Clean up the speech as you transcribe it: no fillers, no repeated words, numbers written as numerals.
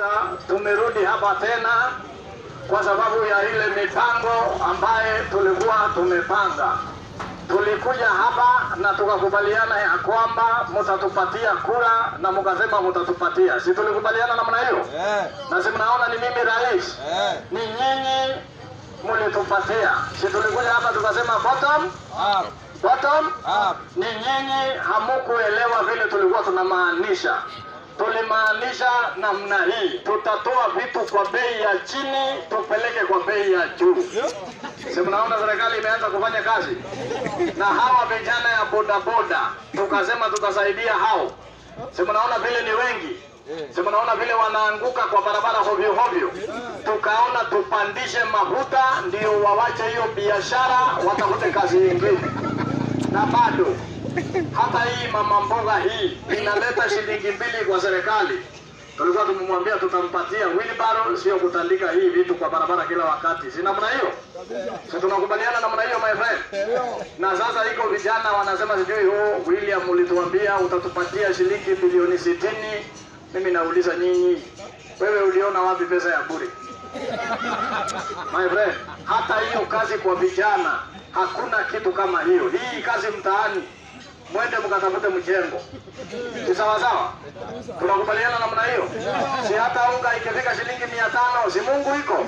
Sasa tumerudi hapa tena kwa sababu ya ile mipango ambaye tulikuwa tumepanga. Tulikuja hapa na tukakubaliana ya kwamba mtatupatia kura na mkasema mtatupatia. Si tulikubaliana namna hiyo? Na si mnaona ni mimi rais? Ni nyinyi mlitupatia. Si tulikuja hapa tukasema bottom up. Bottom up. Ni nyinyi hamukuelewa vile tulikuwa tunamaanisha. Tulimaanisha namna hii, tutatoa vitu kwa bei ya chini tupeleke kwa bei ya juu. Si mnaona serikali imeanza kufanya kazi? Na hawa vijana ya bodaboda tukasema tutasaidia hao. Si mnaona vile ni wengi? Si mnaona vile wanaanguka kwa barabara hovyo hovyo? Tukaona tupandishe mafuta ndio wawache hiyo biashara, watafute kazi nyingine. Na bado hata hii mama mboga hii inaleta shilingi 2 kwa serikali. Tulikuwa tumemwambia tutampatia wheelbarrow, sio kutandika hii vitu kwa barabara kila wakati. Si namna hiyo? Si tunakubaliana namna hiyo my friend? Na sasa iko vijana wanasema sijui William ulituambia utatupatia shilingi bilioni 60. Mimi nauliza nyinyi, wewe uliona wapi pesa ya bure? My friend, hata hiyo kazi kwa vijana hakuna kitu kama hiyo. Hii kazi mtaani, mwende mkatafute mjengo. Si sawa sawa? Tunakubaliana namna hiyo? Si hata unga ikifika shilingi 500, si Mungu iko?